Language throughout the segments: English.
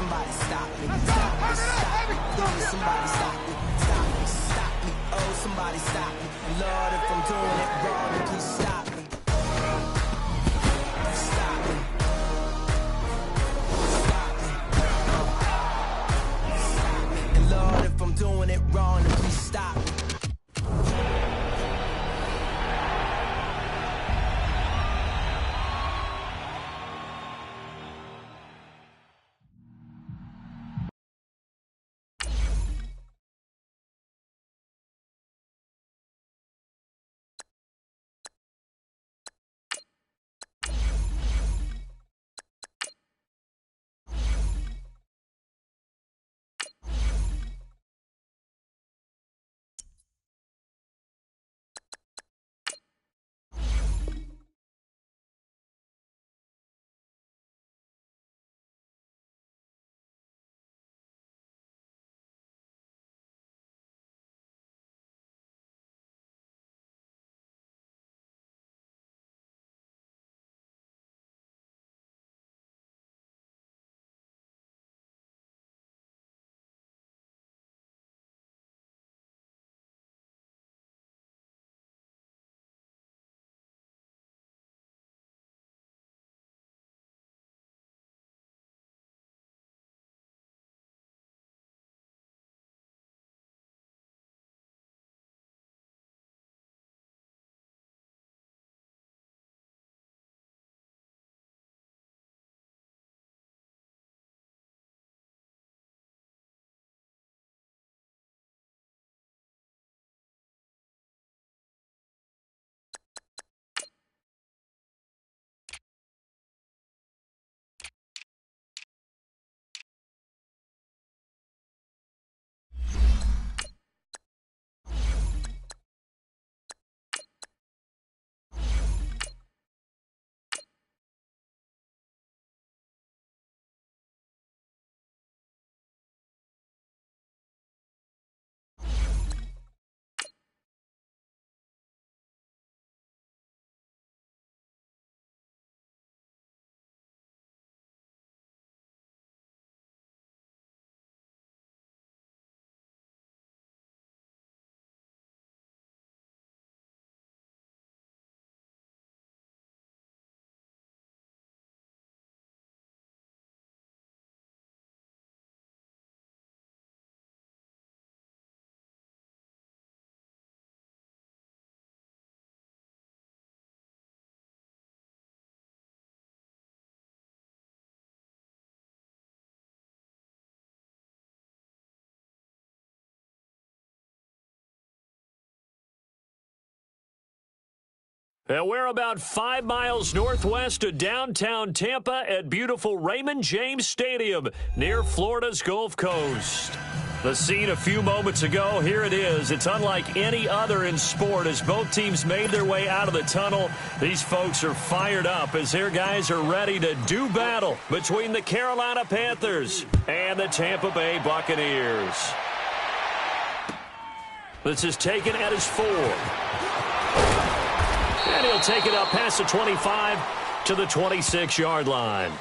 somebody stop me. Stop me, stop me. Please, somebody stop me. Stop me, stop me. Oh, somebody stop me. Lord, if I'm doing it wrong, then please stop me. Stop me. Stop me. Stop me. And Lord, if I'm doing it wrong, then please stop me. And we're about 5 miles northwest of downtown Tampa at beautiful Raymond James Stadium near Florida's Gulf Coast. The scene a few moments ago, here it is. It's unlike any other in sport as both teams made their way out of the tunnel. These folks are fired up as their guys are ready to do battle between the Carolina Panthers and the Tampa Bay Buccaneers. This is taken at his 4. And he'll take it up past the 25 to the 26-yard line.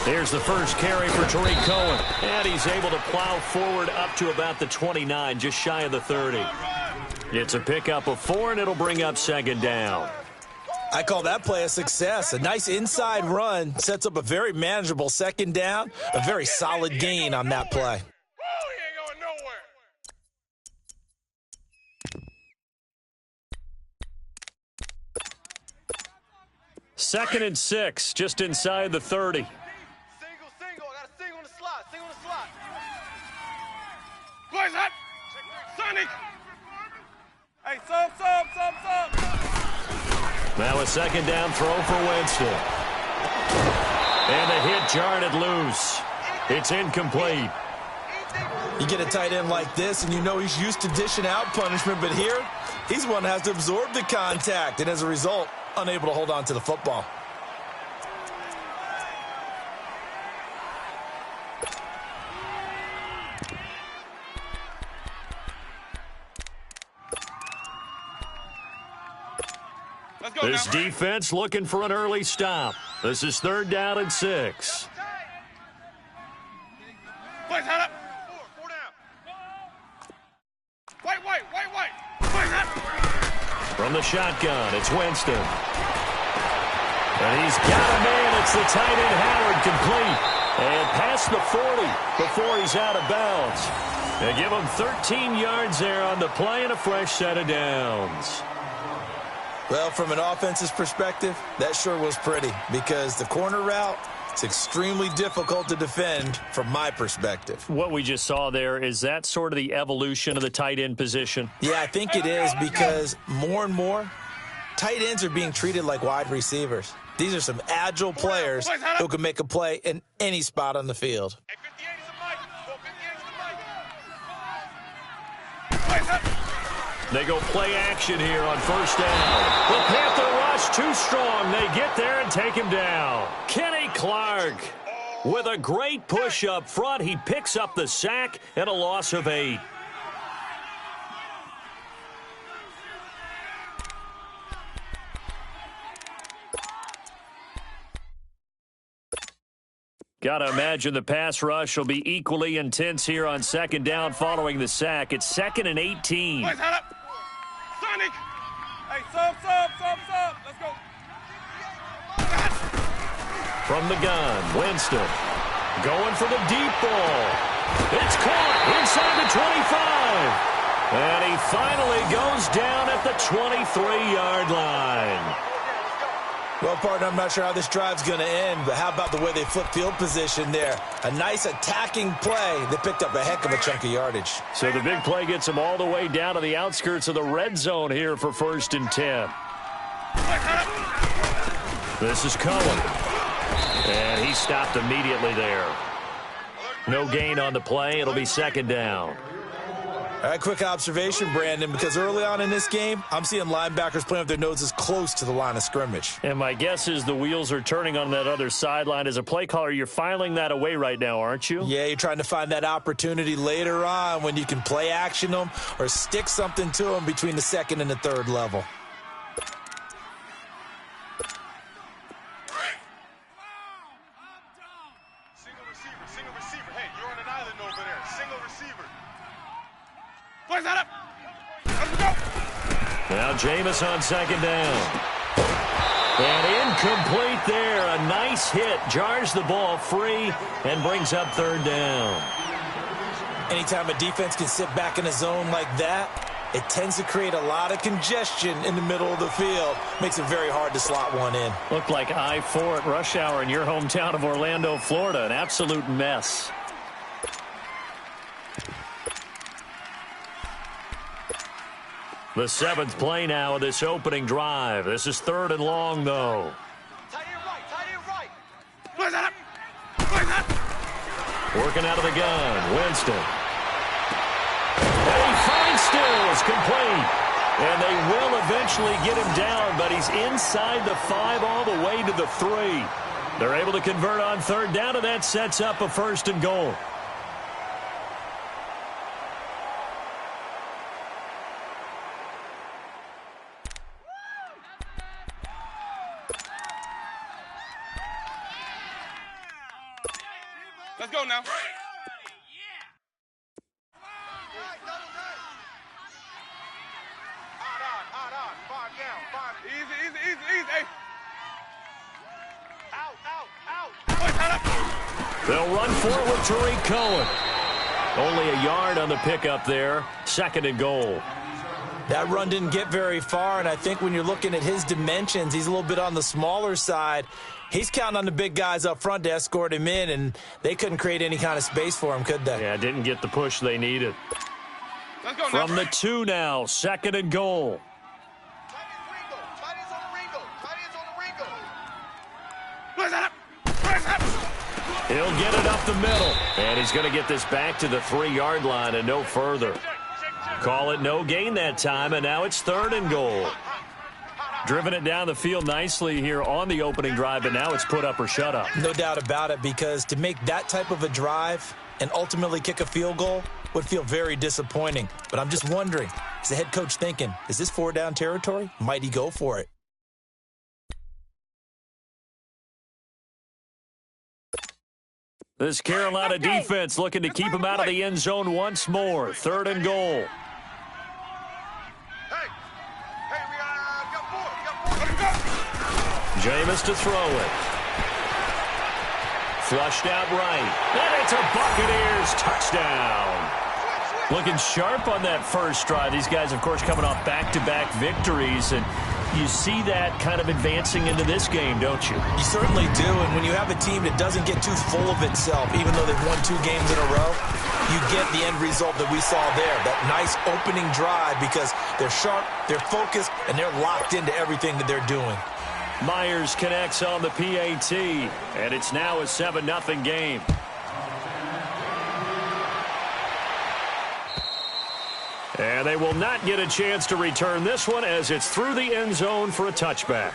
Here's the first carry for Tariq Cohen, and he's able to plow forward up to about the 29, just shy of the 30. It's a pickup of 4, and it'll bring up second down. I call that play a success. A nice inside run sets up a very manageable second down, a very solid gain on that play. Second and 6, just inside the 30. Single. I got a single in the slot. Boys, hot. Sonic. Hey, sub. Now a second down throw for Winston. And the hit jarred it loose. It's incomplete. You get a tight end like this, and you know he's used to dishing out punishment, but here, he's the one that has to absorb the contact, and as a result, unable to hold on to the football. This defense looking for an early stop. This is 3rd down and 6. Boys, head up. Four down. Wait. Boys, head up. From the shotgun, it's Winston. And he's got a man. It's the tight end, Howard, complete. And past the 40 before he's out of bounds. They give him 13 yards there on the play and a fresh set of downs. Well, from an offensive perspective, that sure was pretty because the corner route, it's extremely difficult to defend from my perspective. What we just saw there, is that sort of the evolution of the tight end position? Yeah, I think it is because more and more, tight ends are being treated like wide receivers. These are some agile players who can make a play in any spot on the field. Hey, 58 is the mic. 58 is the mic. Boys, head up. They go play action here on 1st down. The Panther rush too strong. They get there and take him down. Kenny Clark with a great push up front. He picks up the sack and a loss of 8. Got to imagine the pass rush will be equally intense here on 2nd down following the sack. It's 2nd and 18. Boys, head up. Sonic. Hey, sub. Let's go. From the gun, Winston going for the deep ball. It's caught inside the 25. And he finally goes down at the 23-yard line. Well, partner, I'm not sure how this drive's going to end, but how about the way they flip field position there? A nice attacking play. They picked up a heck of a chunk of yardage. So the big play gets them all the way down to the outskirts of the red zone here for 1st and 10. This is Cohen. And he stopped immediately there. No gain on the play. It'll be 2nd down. All right, quick observation, Brandon, because early on in this game, I'm seeing linebackers playing with their noses close to the line of scrimmage. And my guess is the wheels are turning on that other sideline. As a play caller, you're filing that away right now, aren't you? Yeah, you're trying to find that opportunity later on when you can play action them or stick something to them between the 2nd and the 3rd level. Single receiver. Hey, you're on an island over there. Single receiver. Boys, head up. Let's go. Now Jameis on 2nd down. And incomplete there. A nice hit. Jars the ball free and brings up 3rd down. Anytime a defense can sit back in a zone like that, it tends to create a lot of congestion in the middle of the field. Makes it very hard to slot one in. Looked like I-4 at rush hour in your hometown of Orlando, Florida. An absolute mess. The 7th play now of this opening drive. This is 3rd and long, though. Tight end right. Boys, head up. Boys, head up. Working out of the gun, Winston. And he finds Stills, complete. And they will eventually get him down, but he's inside the 5 all the way to the 3. They're able to convert on 3rd down, and that sets up a 1st and goal. Let's go now. Odd on. 5 down. 5. Easy. Hey. Out. Boys, head up. They'll run for it with Tariq Cohen. Only a yard on the pickup there. 2nd and goal. That run didn't get very far, and I think when you're looking at his dimensions, he's a little bit on the smaller side. He's counting on the big guys up front to escort him in, and they couldn't create any kind of space for him, could they? Yeah, didn't get the push they needed. Let's go From the 2 now, 2nd and goal. Boys, head up. He'll get it up the middle. And he's going to get this back to the 3-yard line and no further. Call it no gain that time, and now it's 3rd and goal. Driven it down the field nicely here on the opening drive, but now it's put up or shut up. No doubt about it, because to make that type of a drive and ultimately kick a field goal would feel very disappointing. But I'm just wondering, is the head coach thinking, is this 4-down territory? Might he go for it? This Carolina defense looking to keep him out of the end zone once more. 3rd and goal. Jameis to throw it. Flushed out right. And it's a Buccaneers touchdown. Looking sharp on that first drive. These guys, of course, coming off back-to-back victories. And you see that kind of advancing into this game, don't you? You certainly do. And when you have a team that doesn't get too full of itself, even though they've won 2 games in a row, you get the end result that we saw there. That nice opening drive, because they're sharp, they're focused, and they're locked into everything that they're doing. Myers connects on the PAT, and it's now a 7-0 game. And they will not get a chance to return this one as it's through the end zone for a touchback.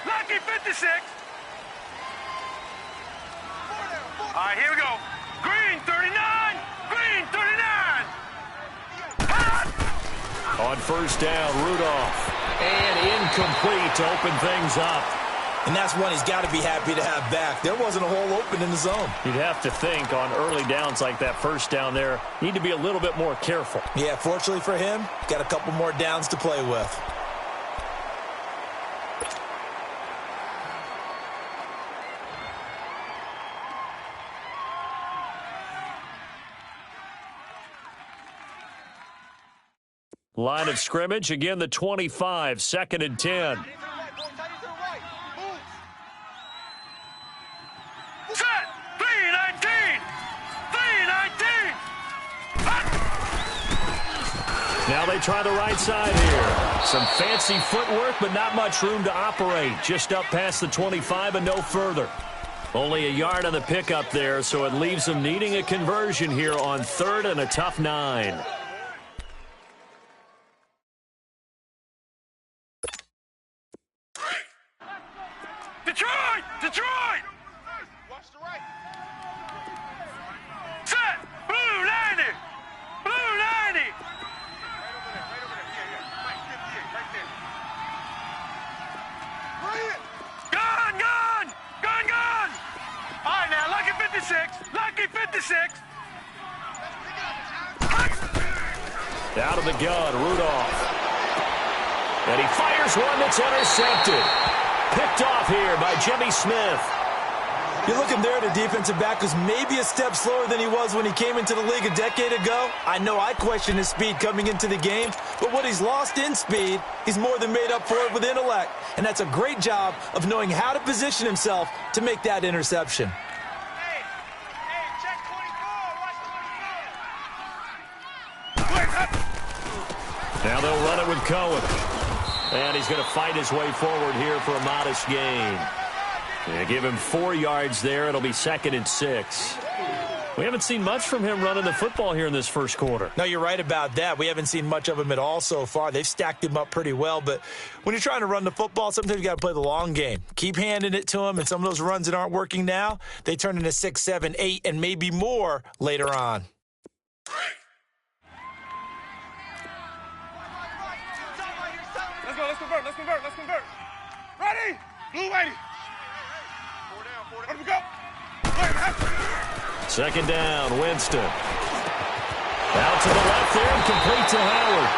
Lucky 56. All right, here we go. Green 39. Green 39. On first down, Rudolph. And incomplete to open things up. And that's one he's got to be happy to have back. There wasn't a hole open in the zone. You'd have to think on early downs like that first down there, need to be a little bit more careful. Yeah, fortunately for him, got a couple more downs to play with. Line of scrimmage, again the 25, 2nd and 10. Set, 319. 319. Now they try the right side here. Some fancy footwork, but not much room to operate. Just up past the 25 and no further. Only a yard on the pickup there, so it leaves them needing a conversion here on 3rd and a tough 9. Detroit! Detroit! Watch the right. Set! Blue 90! Blue 90! Right over there. Yeah. Right, 58, right there. Right. Gun! All right, now, lucky 56. Lucky 56. Out of the gun, Rudolph. And he fires one that's intercepted. Picked off here by Jimmy Smith. You're looking there at a defensive back who's maybe a step slower than he was when he came into the league a decade ago. I know I questioned his speed coming into the game, but what he's lost in speed, he's more than made up for it with intellect. And that's a great job of knowing how to position himself to make that interception. Hey, check 24. Watch 24. Now they'll run it with Cohen. And he's going to fight his way forward here for a modest gain. Yeah, give him 4 yards there. It'll be 2nd and 6. We haven't seen much from him running the football here in this first quarter. No, you're right about that. We haven't seen much of him at all so far. They've stacked him up pretty well. But when you're trying to run the football, sometimes you got to play the long game. Keep handing it to him, and some of those runs that aren't working now, they turn into 6, 7, 8, and maybe more later on. Let's convert. Ready? Blue 80. 4 down. Let me go. 2nd down, Winston. Out to the left there and complete to Howard.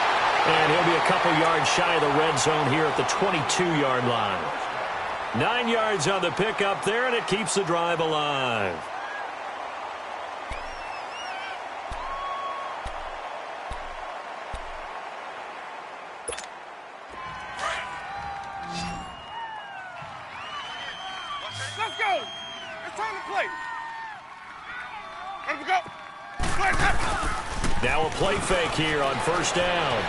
And he'll be a couple yards shy of the red zone here at the 22-yard line. 9 yards on the pickup there, and it keeps the drive alive. play. Let him go. Flash up. Now a play fake here on first down.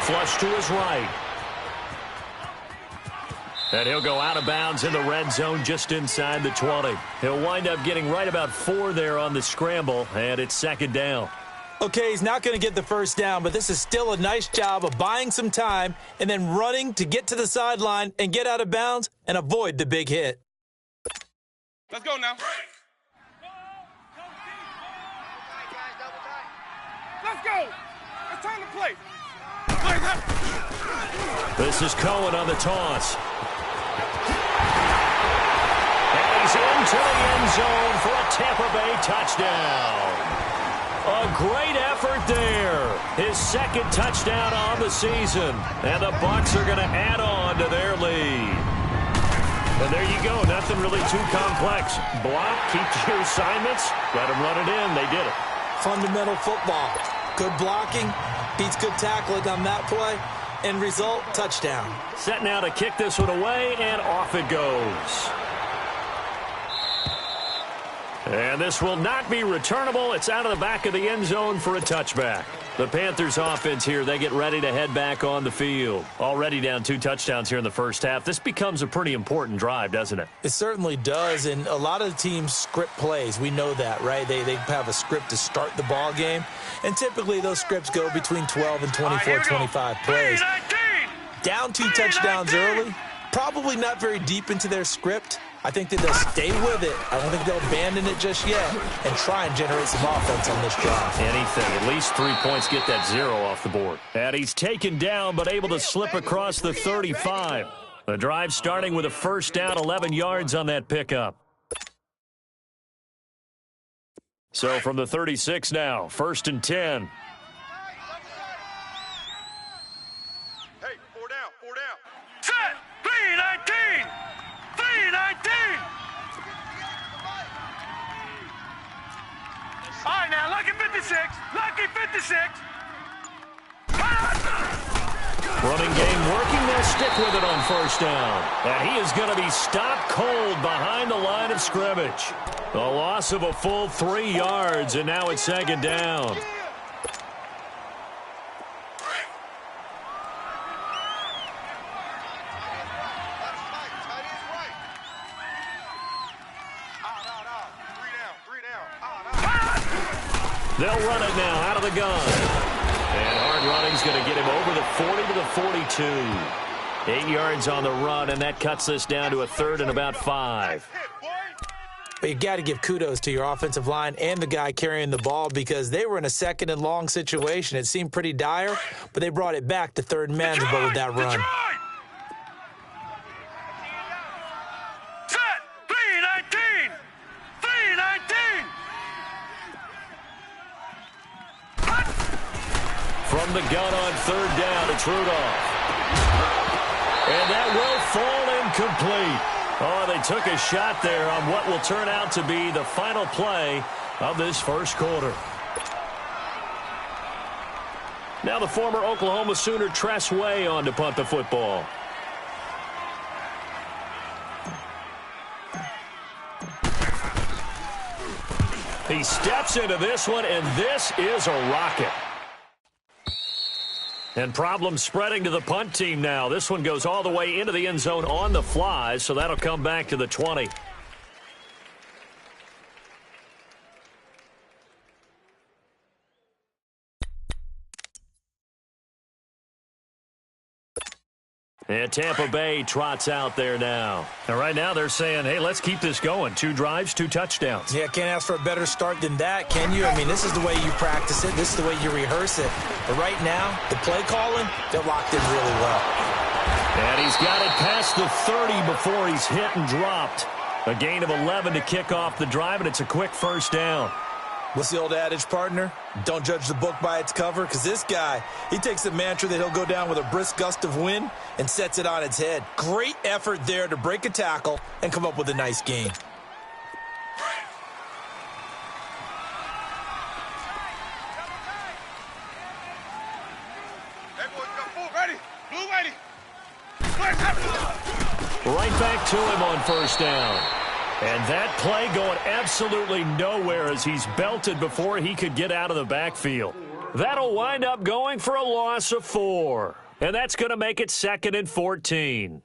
Flush to his right. And he'll go out of bounds in the red zone just inside the 20. He'll wind up getting right about 4 there on the scramble, and it's second down. Okay, he's not going to get the first down, but this is still a nice job of buying some time and then running to get to the sideline and get out of bounds and avoid the big hit. Let's go now. Let's go. It's time to play. This is Cohen on the toss. And he's into the end zone for a Tampa Bay touchdown. A great effort there. His second touchdown on the season. And the Bucks are going to add on to their lead. And there you go. Nothing really too complex. Block, keep your assignments, let them run it in. They did it. Fundamental football. Good blocking, beats good tackling on that play. End result, touchdown. Set now to kick this one away, and off it goes. And this will not be returnable. It's out of the back of the end zone for a touchback. The Panthers offense here, they get ready to head back on the field. Already down 2 touchdowns here in the first half. This becomes a pretty important drive, doesn't it? It certainly does, and a lot of the teams script plays. We know that, right? They have a script to start the ball game, and typically those scripts go between 12 and 24, 25 plays. Down 2 touchdowns early, probably not very deep into their script. I think that they'll stay with it. I don't think they'll abandon it just yet and try and generate some offense on this drive. Anything. At least 3 points, get that 0 off the board. And he's taken down but able to slip across the 35. The drive starting with a first down, 11 yards on that pickup. So from the 36 now, 1st and 10. Hey, 4 down, 4 down. Set! 3-19! 3-19! All right, now, lucky 56. Lucky 56. Running game working. They'll stick with it on first down. And he is going to be stopped cold behind the line of scrimmage. A loss of a full 3 yards, and now it's second down. They'll run it now out of the gun. And hard running's going to get him over the 40 to the 42. 8 yards on the run, and that cuts this down to a 3rd and about 5. But you got to give kudos to your offensive line and the guy carrying the ball because they were in a 2nd and long situation. It seemed pretty dire, but they brought it back to 3rd and manageable with that run. Set! 3-19! 3-19! From the gun on 3rd down, it's Rudolph. And that will fall incomplete. Oh, they took a shot there on what will turn out to be the final play of this first quarter. Now the former Oklahoma Sooner Tress Way on to punt the football. He steps into this one, and this is a rocket. And problems spreading to the punt team now. This one goes all the way into the end zone on the fly, so that'll come back to the 20. And Tampa Bay trots out there now. And right now they're saying, hey, let's keep this going. 2 drives, 2 touchdowns. Yeah, can't ask for a better start than that, can you? I mean, this is the way you practice it. This is the way you rehearse it. But right now, the play calling, they're locked in really well. And he's got it past the 30 before he's hit and dropped. A gain of 11 to kick off the drive, and it's a quick first down. What's the old adage, partner? Don't judge the book by its cover, because this guy, he takes the mantra that he'll go down with a brisk gust of wind and sets it on its head. Great effort there to break a tackle and come up with a nice gain. Hey, boys, got 4 ready. Blue ready. Right back to him on first down. And that play going absolutely nowhere as he's belted before he could get out of the backfield. That'll wind up going for a loss of 4. And that's going to make it 2nd and 14.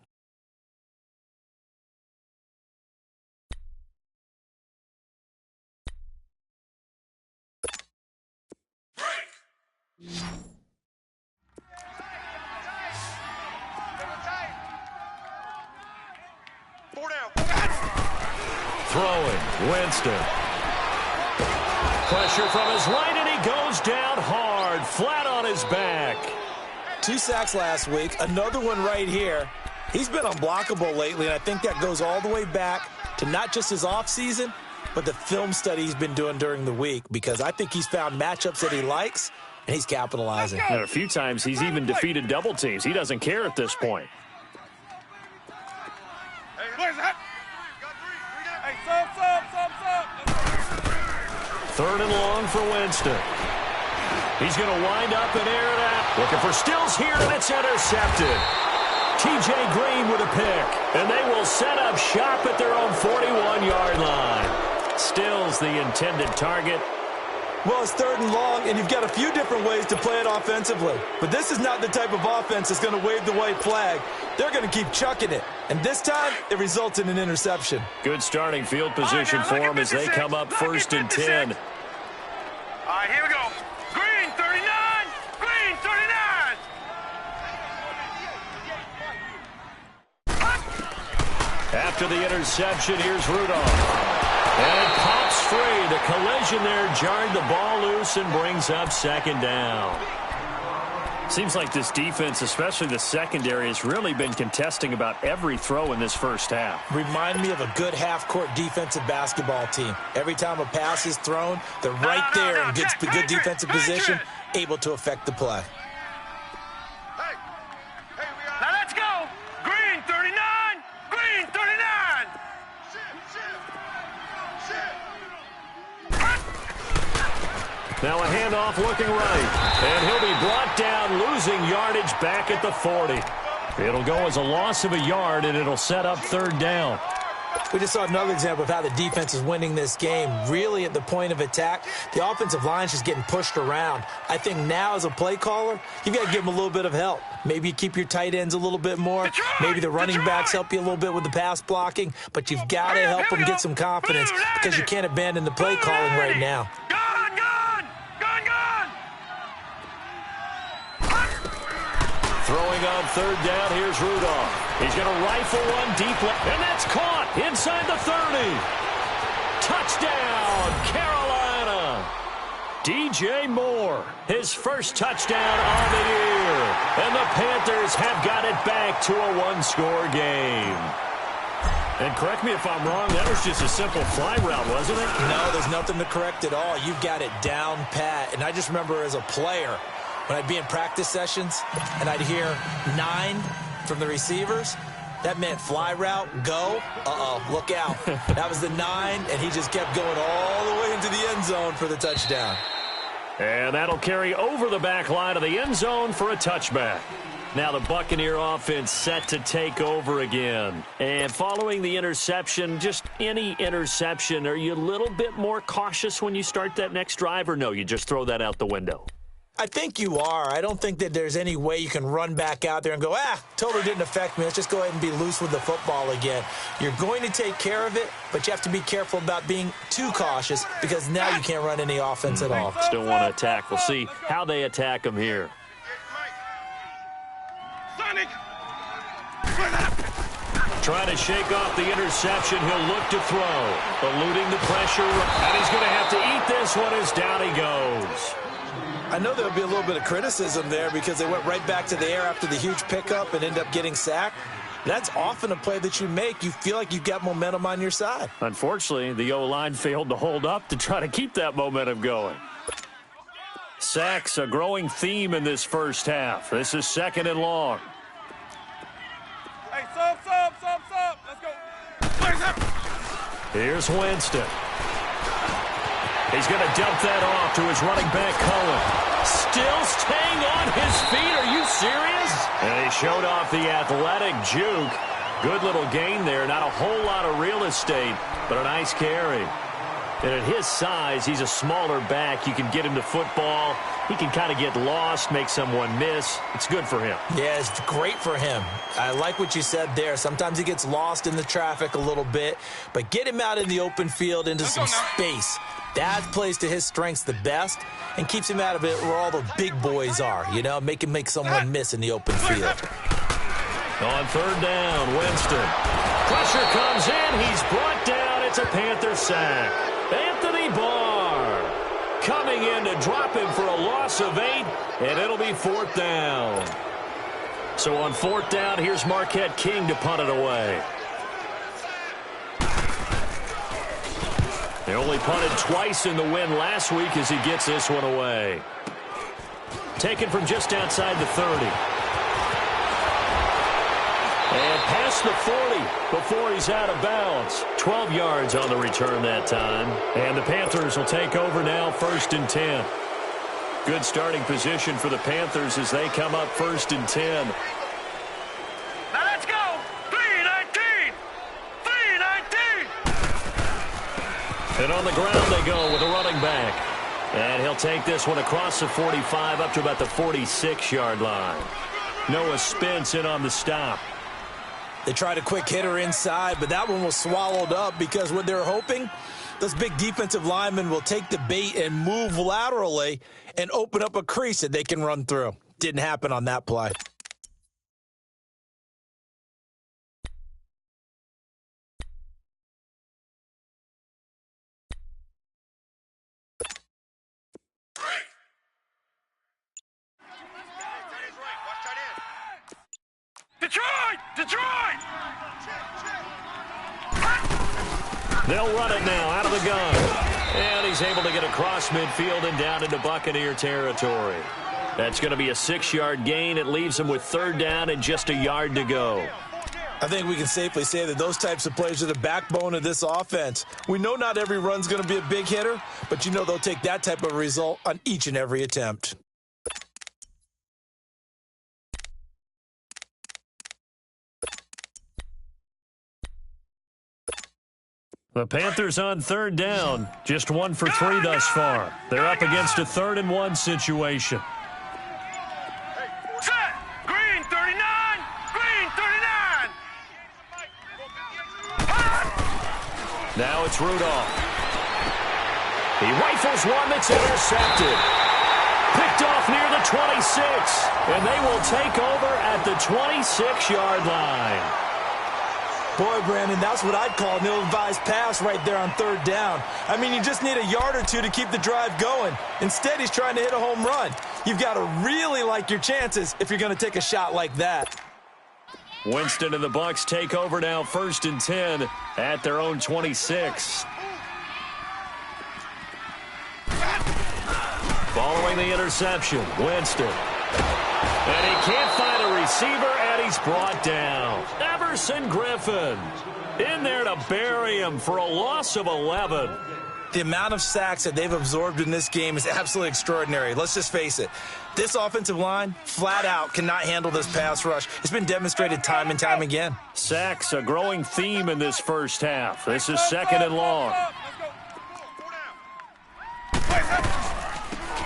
Throwing, Winston. Pressure from his right, and he goes down hard, flat on his back. 2 sacks last week, another one right here. He's been unblockable lately, and I think that goes all the way back to not just his offseason, but the film study he's been doing during the week, because I think he's found matchups that he likes, and he's capitalizing. And a few times he's even defeated double teams. He doesn't care at this point. Hey, where's that? Hey, sub. 3rd and long for Winston. He's going to wind up and air it out. Looking for Stills here, and it's intercepted. T.J. Green with a pick, and they will set up shop at their own 41-yard line. Stills the intended target. Well, it's 3rd and long, and you've got a few different ways to play it offensively. But this is not the type of offense that's going to wave the white flag. They're going to keep chucking it. And this time, it results in an interception. Good starting field position for them as they come up 1st and 10. All right, here we go. Green, 39. Green, 39. After the interception, here's Rudolph. And it pops free. The collision there jarred the ball loose and brings up 2nd down. Seems like this defense, especially the secondary, has really been contesting about every throw in this first half. Remind me of a good half-court defensive basketball team. Every time a pass is thrown, they're right there in good defensive position, able to affect the play. Now let's go. Green, 39. Green, 39. Now a handoff looking right. And he'll be brought down, losing yardage back at the 40. It'll go as a loss of a yard, and it'll set up 3rd down. We just saw another example of how the defense is winning this game. Really at the point of attack, the offensive line is just getting pushed around. I think now as a play caller, you've got to give them a little bit of help. Maybe you keep your tight ends a little bit more. Maybe the running backs help you a little bit with the pass blocking. But you've got to help them get some confidence because you can't abandon the play calling right now. Throwing on 3rd down, here's Rudolph. He's going to rifle one deep left, and that's caught inside the 30. Touchdown, Carolina. DJ Moore, his first touchdown on the year. And the Panthers have got it back to a 1-score game. And correct me if I'm wrong, that was just a simple fly route, wasn't it? No, there's nothing to correct at all. You've got it down pat. And I just remember as a player, when I'd be in practice sessions and I'd hear 9 from the receivers, that meant fly route, go, look out. That was the 9, and he just kept going all the way into the end zone for the touchdown. And that'll carry over the back line of the end zone for a touchback. Now the Buccaneer offense set to take over again. And following the interception, just any interception, are you a little bit more cautious when you start that next drive, or no, you just throw that out the window? I think you are. I don't think that there's any way you can run back out there and go, totally didn't affect me. Let's just go ahead and be loose with the football again. You're going to take care of it, but you have to be careful about being too cautious because now you can't run any offense at all. Still want to attack. We'll see how they attack them here. Sonic. Trying to shake off the interception. He'll look to throw. Eluding the pressure. And he's going to have to eat this one as down he goes. I know there'll be a little bit of criticism there because they went right back to the air after the huge pickup and end up getting sacked. That's often a play that you make. You feel like you've got momentum on your side. Unfortunately, the O-line failed to hold up to try to keep that momentum going. Sacks, a growing theme in this first half. This is 2nd and long. Hey, sub. Let's go. Here's Winston. He's going to dump that off to his running back, Cohen. Still staying on his feet. Are you serious? And he showed off the athletic juke. Good little gain there. Not a whole lot of real estate, but a nice carry. And at his size, he's a smaller back. You can get him to football. He can kind of get lost, make someone miss. It's good for him. Yeah, it's great for him. I like what you said there. Sometimes he gets lost in the traffic a little bit, but get him out in the open field into some space. That plays to his strengths the best and keeps him out of it where all the big boys are, you know, make him make someone miss in the open field. On third down, Winston. Pressure comes in. He's brought down. It's a Panther sack. Anthony Barr coming in to drop him for a loss of 8, and it'll be fourth down. So on fourth down, here's Marquette King to punt it away. They only punted twice in the win last week as he gets this one away. Taken from just outside the 30. And past the 40 before he's out of bounds. 12 yards on the return that time. And the Panthers will take over now, 1st and 10. Good starting position for the Panthers as they come up 1st and 10. Now let's go. 3-19. 3-19. And on the ground they go with a running back. And he'll take this one across the 45 up to about the 46-yard line. Noah Spence in on the stop. They tried a quick hitter inside, but that one was swallowed up because what they're hoping, those big defensive linemen will take the bait and move laterally and open up a crease that they can run through. Didn't happen on that play. Detroit! Detroit! They'll run it now out of the gun. And he's able to get across midfield and down into Buccaneer territory. That's going to be a 6-yard gain. It leaves him with third down and just a yard to go. I think we can safely say that those types of plays are the backbone of this offense. We know not every run's going to be a big hitter, but you know they'll take that type of result on each and every attempt. The Panthers on third down. Just 1 for 3 thus far. They're up against a 3rd and 1 situation. Set! Green 39! Green 39! Now it's Rudolph. He rifles one that's intercepted. Picked off near the 26. And they will take over at the 26-yard line. Boy, Brandon, that's what I'd call an ill-advised pass right there on third down. I mean, you just need a yard or two to keep the drive going. Instead, he's trying to hit a home run. You've got to really like your chances if you're going to take a shot like that. Winston and the Bucks take over now 1st and 10 at their own 26. Following the interception, Winston. And he can't find a receiver, and he's brought down. Everson Griffin in there to bury him for a loss of 11. The amount of sacks that they've absorbed in this game is absolutely extraordinary. Let's just face it. This offensive line, flat out, cannot handle this pass rush. It's been demonstrated time and time again. Sacks, a growing theme in this first half. This is 2nd and long.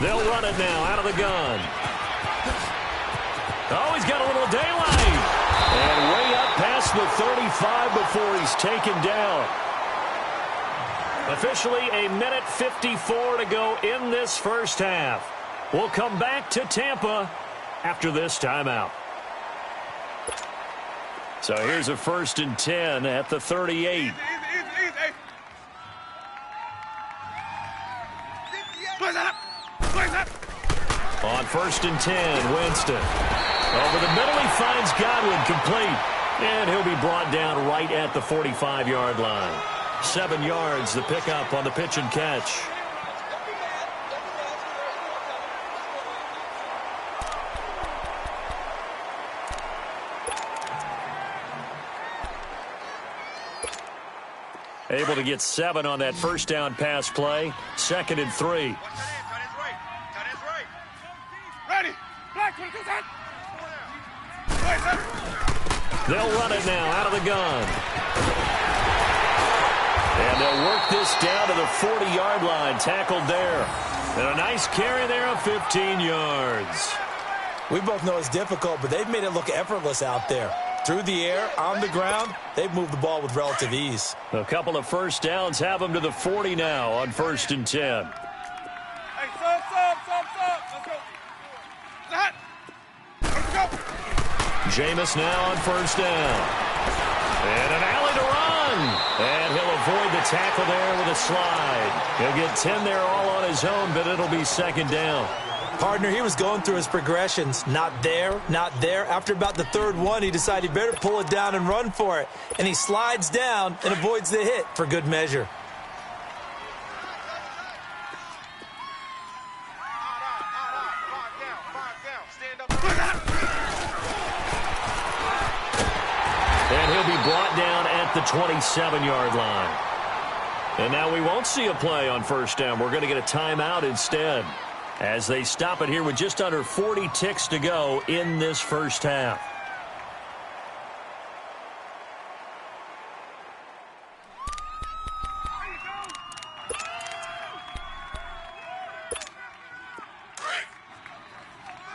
They'll run it now out of the gun. Oh, he's got a little daylight. And way up past the 35 before he's taken down. Officially a minute 54 to go in this first half. We'll come back to Tampa after this timeout. So here's a 1st and 10 at the 38. On 1st and 10, Winston. Over the middle, he finds Godwin complete. And he'll be brought down right at the 45-yard line. 7 yards, the pickup on the pitch and catch. Able to get 7 on that first down pass play. 2nd and 3. They'll run it now out of the gun. And they'll work this down to the 40-yard line, tackled there. And a nice carry there of 15 yards. We both know it's difficult, but they've made it look effortless out there. Through the air, on the ground, they've moved the ball with relative ease. A couple of first downs have them to the 40 now on 1st and 10. Hey, stop. Let's go. That. Let's go. Jameis now on 1st down. And an alley to run. And he'll avoid the tackle there with a slide. He'll get 10 there all on his own, but it'll be 2nd down. Partner, he was going through his progressions. Not there, not there. After about the 3rd one, he decided he better pull it down and run for it. And he slides down and avoids the hit for good measure. And he'll be brought down at the 27-yard line. And now we won't see a play on 1st down. We're going to get a timeout instead, as they stop it here with just under 40 ticks to go in this first half.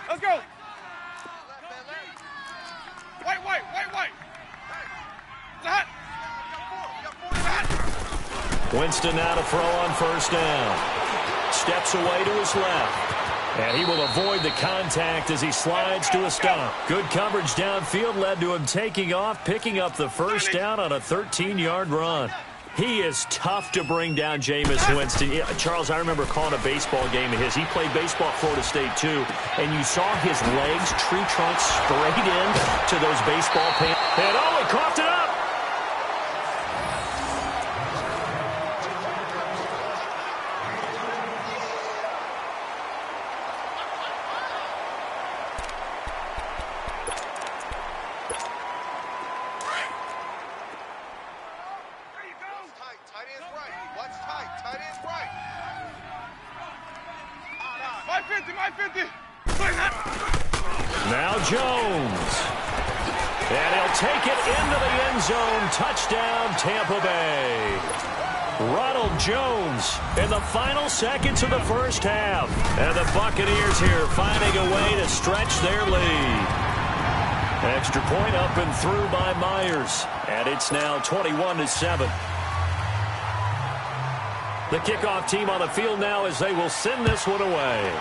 Let's go. Wait. That. Winston now to throw on 1st down. Steps away to his left. And he will avoid the contact as he slides to a stop. Good coverage downfield led to him taking off, picking up the 1st down on a 13-yard run. He is tough to bring down, Jameis Winston. Yeah, Charles, I remember calling a baseball game of his. He played baseball at Florida State, too. And you saw his legs, tree trunks, straight in to those baseball pants. And he coughed it up. Now Jones. And he'll take it into the end zone. Touchdown, Tampa Bay. Ronald Jones in the final seconds of the first half. And the Buccaneers here finding a way to stretch their lead. Extra point up and through by Myers. And it's now 21-7. The kickoff team on the field now as they will send this one away.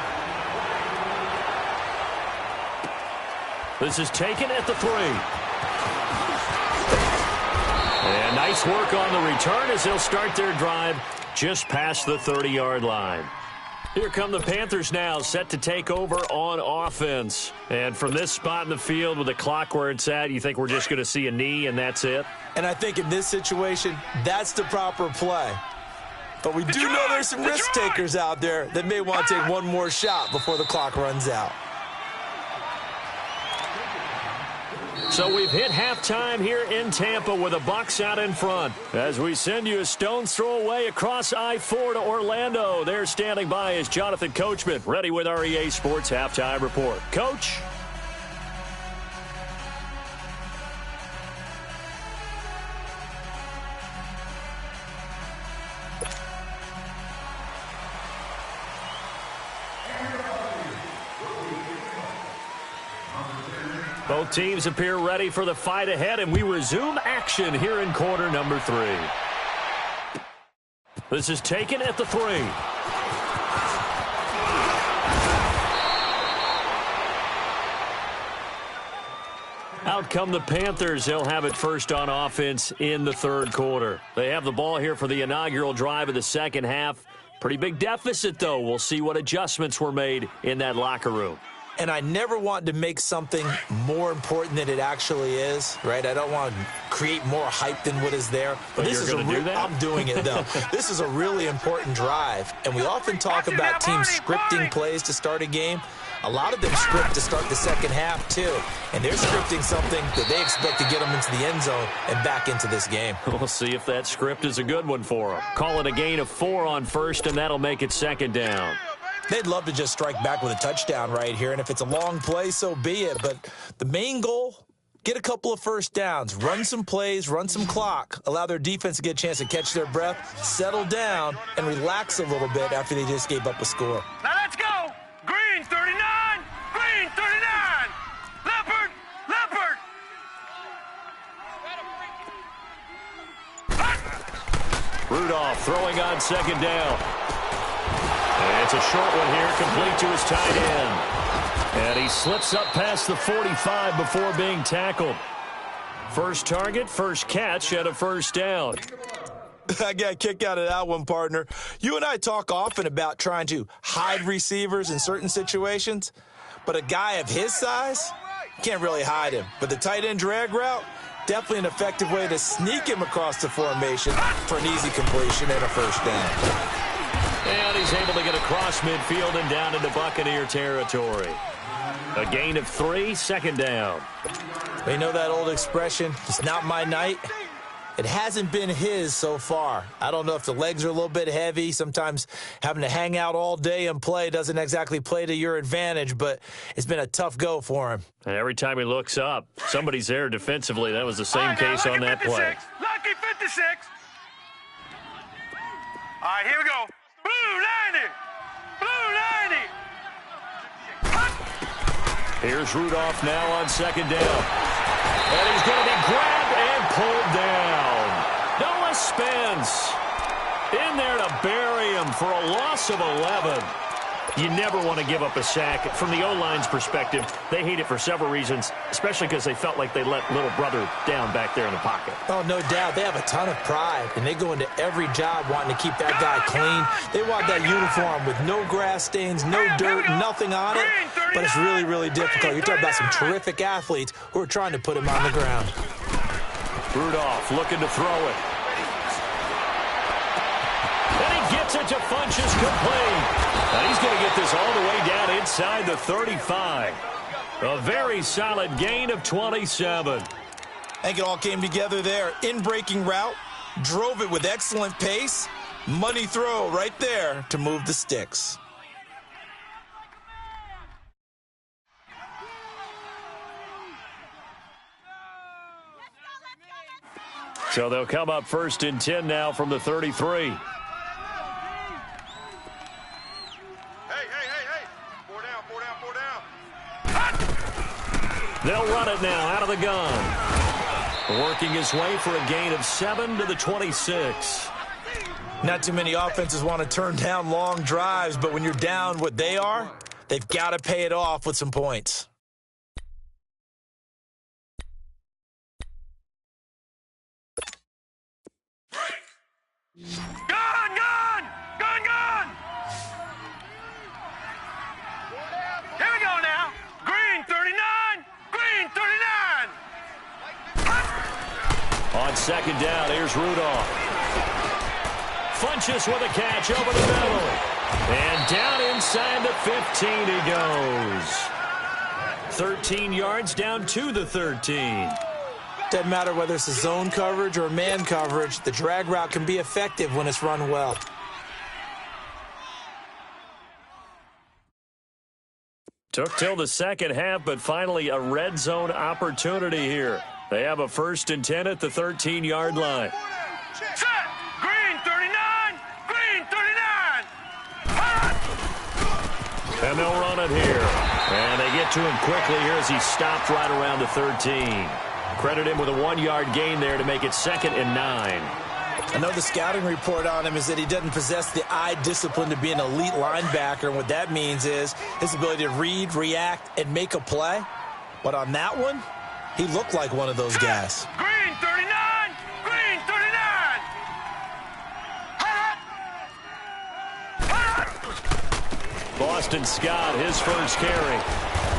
This is taken at the 3. And nice work on the return as they'll start their drive just past the 30-yard line. Here come the Panthers now, set to take over on offense. And from this spot in the field with the clock where it's at, you think we're just going to see a knee and that's it? And I think in this situation, that's the proper play. But we do know there's some risk takers out there that may want to take one more shot before the clock runs out. So we've hit halftime here in Tampa with the Bucks out in front. As we send you a stone's throw away across I-4 to Orlando. There standing by is Jonathan Coachman, ready with our EA Sports Halftime Report. Coach? Both teams appear ready for the fight ahead, and we resume action here in quarter number 3. This is taken at the 3. Out come the Panthers. They'll have it first on offense in the 3rd quarter. They have the ball here for the inaugural drive of the second half. Pretty big deficit, though. We'll see what adjustments were made in that locker room. And I never want to make something more important than it actually is, right? I don't want to create more hype than what is there. But this is do that? I'm doing it, though. This is a really important drive. And we often talk about teams scripting plays to start a game. A lot of them script to start the second half, too. And they're scripting something that they expect to get them into the end zone and back into this game. We'll see if that script is a good one for them. Call it a gain of 4 on first, and that'll make it 2nd down. They'd love to just strike back with a touchdown right here, and if it's a long play, so be it. But the main goal, get a couple of first downs, run some plays, run some clock, allow their defense to get a chance to catch their breath, settle down, and relax a little bit after they just gave up a score. Now let's go. Green 39. Green 39. Leopard. Leopard. Rudolph throwing on second down. And it's a short one here, complete to his tight end. And he slips up past the 45 before being tackled. First target, first catch, and a first down. I got a kick out of that one, partner. You and I talk often about trying to hide receivers in certain situations, but a guy of his size, can't really hide him. But the tight end drag route, definitely an effective way to sneak him across the formation for an easy completion and a first down. And he's able to get across midfield and down into Buccaneer territory. A gain of 3, second down. You know that old expression, it's not my night? It hasn't been his so far. I don't know if the legs are a little bit heavy. Sometimes having to hang out all day and play doesn't exactly play to your advantage, but it's been a tough go for him. And every time he looks up, somebody's there defensively. That was the same case on that play. Lucky 56. All right, here we go. Blue 90. Blue 90. Here's Rudolph now on second down. And he's going to be grabbed and pulled down. Noah Spence in there to bury him for a loss of 11. You never want to give up a sack. From the O-line's perspective, they hate it for several reasons, especially because they felt like they let little brother down back there in the pocket. Oh, no doubt. They have a ton of pride, and they go into every job wanting to keep that guy clean. They want that uniform with no grass stains, no dirt, nothing on it, but it's really, really difficult. You're talking about some terrific athletes who are trying to put him on the ground. Rudolph looking to throw it. And he gets it to Funchess complete. And he's going to get this all the way down inside the 35. A very solid gain of 27. I think it all came together there. In-breaking route, drove it with excellent pace. Money throw right there to move the sticks. So they'll come up first and 10 now from the 33. They'll run it now out of the gun. Working his way for a gain of 7 to the 26. Not too many offenses want to turn down long drives, but when you're down what they are, they've got to pay it off with some points. Gun, gun! Gun, gun! Here we go now. Green 39. Green 39. On second down, here's Rudolph. Funchess with a catch over the middle. And down inside the 15 he goes. 13 yards down to the 13. Doesn't matter whether it's a zone coverage or man coverage, the drag route can be effective when it's run well. Took till the second half, but finally a red zone opportunity here. They have a first and 10 at the 13-yard line. Set. Green 39. Green 39. And they'll run it here. And they get to him quickly here as he stopped right around the 13. Credit him with a 1-yard gain there to make it 2nd and 9. I know the scouting report on him is that he doesn't possess the eye discipline to be an elite linebacker, and what that means is his ability to read, react, and make a play. But on that one, he looked like one of those guys. Green 39. Green 39. Boston Scott, his first carry.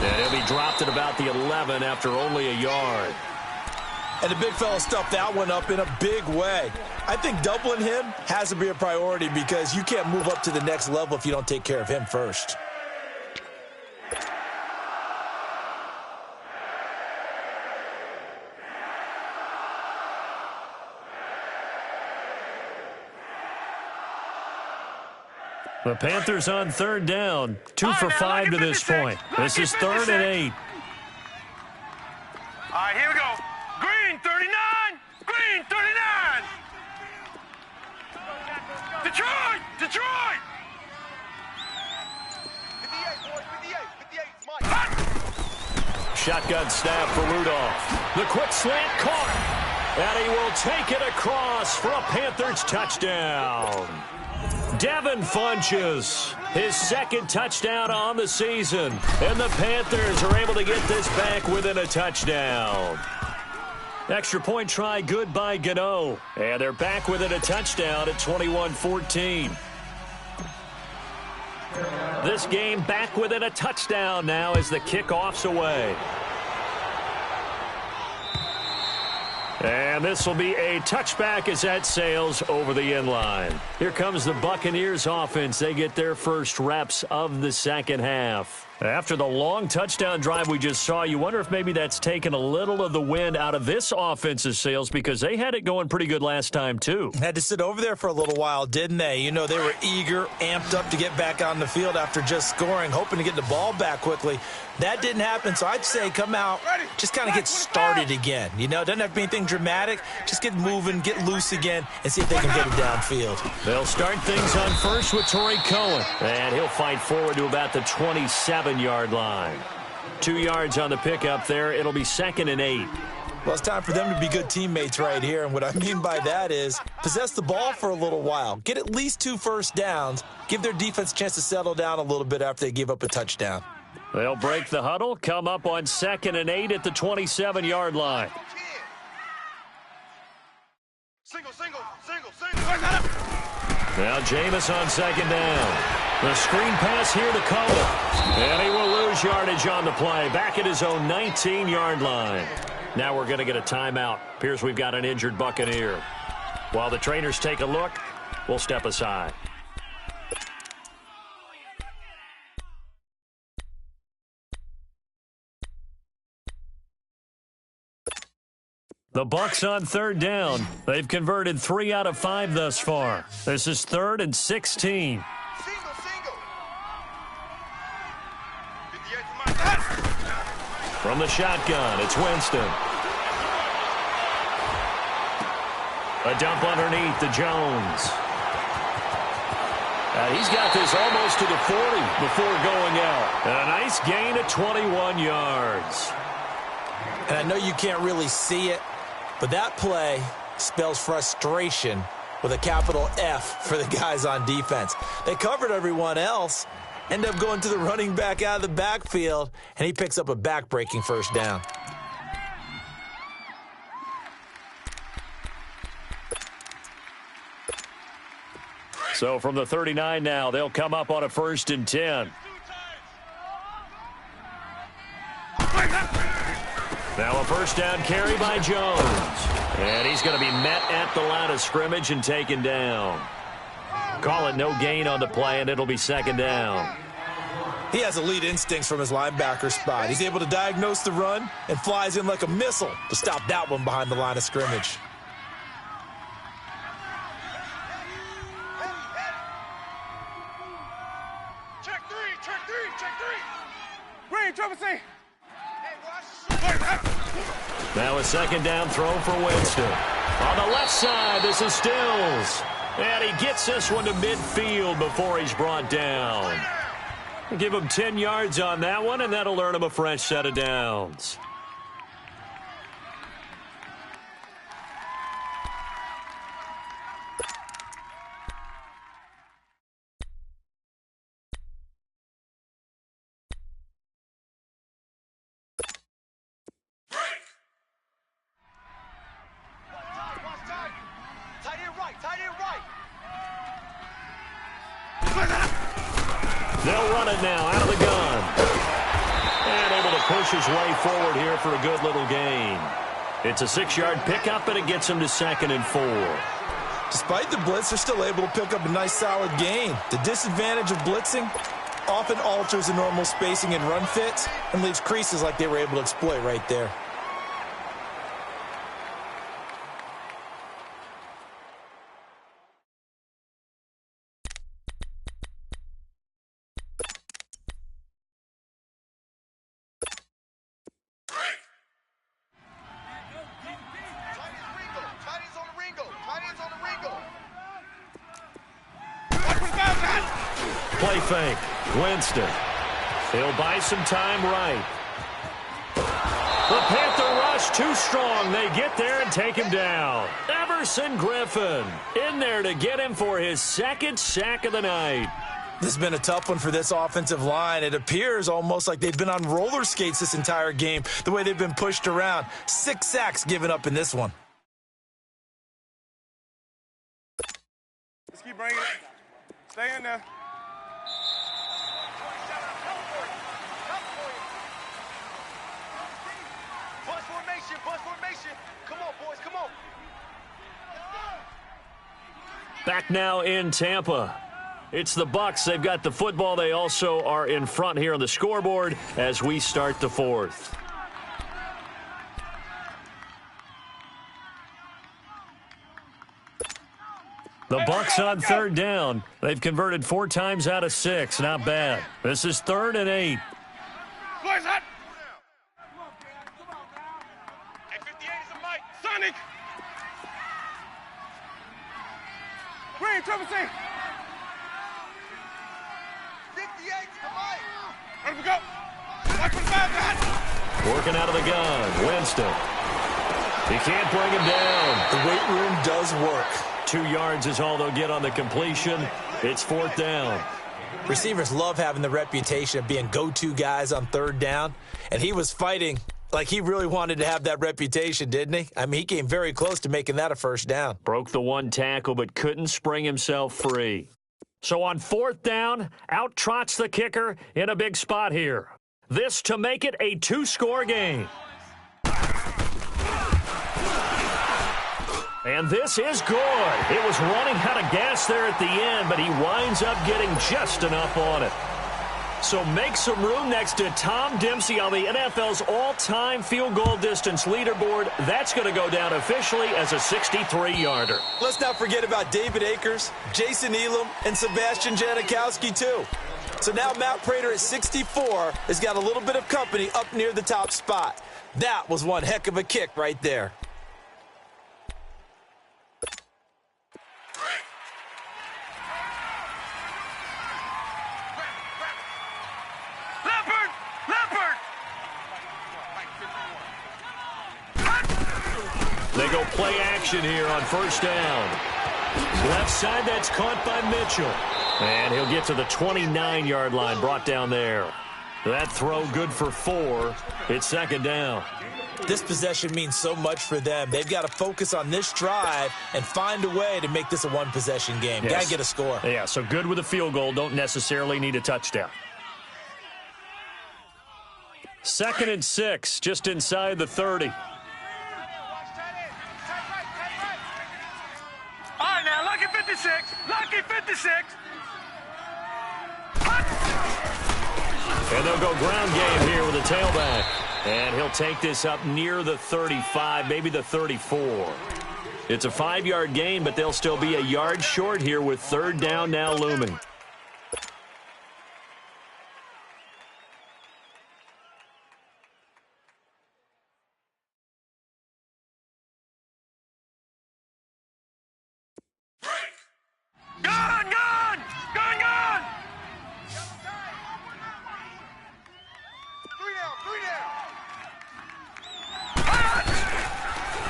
And he'll be dropped at about the 11 after only a yard. And the big fella stuffed that one up in a big way. I think doubling him has to be a priority because you can't move up to the next level if you don't take care of him first. The Panthers on third down. 2 for 5 to this point. This is 3rd and 8. All right, right, here we go. Green 39! Green 39! Detroit! Detroit! 58, boys, 58. 58, it's Mike. Shotgun snap for Rudolph. The quick slant caught. And he will take it across for a Panthers touchdown. Devin Funchess, his second touchdown on the season. And the Panthers are able to get this back within a touchdown. Extra point try good by Gano. And they're back within a touchdown at 21-14. This game back within a touchdown now as the kickoff's away. And this will be a touchback as that sails over the end line. Here comes the Buccaneers offense. They get their first reps of the second half. After the long touchdown drive we just saw, you wonder if maybe that's taken a little of the wind out of this offensive sails because they had it going pretty good last time too. Had to sit over there for a little while, didn't they? You know, they were eager, amped up to get back on the field after just scoring, hoping to get the ball back quickly. That didn't happen, so I'd say come out, just kind of get started again. You know, doesn't have to be anything dramatic. Just get moving, get loose again, and see if they can get it downfield. They'll start things on first with Torrey Cohen. And he'll fight forward to about the 27-yard line. 2 yards on the pickup there. It'll be 2nd and 8. Well, it's time for them to be good teammates right here, and what I mean by that is possess the ball for a little while. Get at least 2 first downs. Give their defense a chance to settle down a little bit after they give up a touchdown. They'll break the huddle, come up on 2nd and 8 at the 27-yard line. Single. Now Jameis on 2nd down. The screen pass here to Cohen. And he will lose yardage on the play. Back at his own 19-yard line. Now we're going to get a timeout. Appears we've got an injured Buccaneer. While the trainers take a look, we'll step aside. The Bucks on 3rd down. They've converted 3 out of 5 thus far. This is 3rd and 16. Single. From the shotgun, it's Winston. A dump underneath to Jones. He's got this almost to the 40 before going out. A nice gain of 21 yards. And I know you can't really see it, but that play spells frustration with a capital F for the guys on defense. They covered everyone else, end up going to the running back out of the backfield, and he picks up a back-breaking first down. So from the 39 now, they'll come up on a 1st and 10. Now a first down carry by Jones. And he's going to be met at the line of scrimmage and taken down. Call it no gain on the play, and it'll be 2nd down. He has elite instincts from his linebacker spot. He's able to diagnose the run and flies in like a missile to stop that one behind the line of scrimmage. Check three. Green, Trevor C. Now a 2nd down throw for Winston. On the left side, this is Stills. And he gets this one to midfield before he's brought down. Give him 10 yards on that one, and that'll earn him a fresh set of downs. They'll run it now out of the gun. And able to push his way forward here for a good little gain. It's a 6-yard pickup, and it gets him to 2nd and 4. Despite the blitz, they're still able to pick up a nice solid gain. The disadvantage of blitzing often alters the normal spacing and run fits and leaves creases like they were able to exploit right there. play fake. Winston. He'll buy some time right. The Panther rush too strong. They get there and take him down. Everson Griffin in there to get him for his second sack of the night. This has been a tough one for this offensive line. It appears almost like they've been on roller skates this entire game, the way they've been pushed around. 6 sacks given up in this one. Let's keep bringing it. Stay in there. Bus formation. Come on, boys, come on. Back now in Tampa. It's the Bucks. They've got the football. They also are in front here on the scoreboard as we start the fourth. The Bucks on third down. They've converted 4 times out of 6. Not bad. This is 3rd and 8. Boys, hot. Hey, 58 is a mic. Sonic. Green, triple C. 58 is the mic. Let him go. Watch for the bad. Working out of the gun. Winston. He can't bring him down. The weight room does work. 2 yards is all they'll get on the completion. It's 4th down. Receivers love having the reputation of being go-to guys on 3rd down, and he was fighting like he really wanted to have that reputation, didn't he? I mean, he came very close to making that a 1st down. Broke the 1 tackle, but couldn't spring himself free. So on 4th down, out trots the kicker in a big spot here. This to make it a 2-score game. And this is good. It was running out of gas there at the end, but he winds up getting just enough on it. So make some room next to Tom Dempsey on the NFL's all-time field goal distance leaderboard. That's going to go down officially as a 63-yarder. Let's not forget about David Akers, Jason Elam, and Sebastian Janikowski, too. So now Matt Prater at 64 has got a little bit of company up near the top spot. That was one heck of a kick right there. They go play action here on 1st down. Left side, that's caught by Mitchell. And he'll get to the 29-yard line, brought down there. That throw good for 4. It's 2nd down. This possession means so much for them. They've got to focus on this drive and find a way to make this a 1-possession game. Yes. Got to get a score. Yeah, so good with a field goal. Don't necessarily need a touchdown. 2nd and 6, just inside the 30. All right, now, lucky 56. Lucky 56. And they'll go ground game here with a tailback. And he'll take this up near the 35, maybe the 34. It's a 5-yard gain, but they'll still be a yard short here with 3rd down now looming.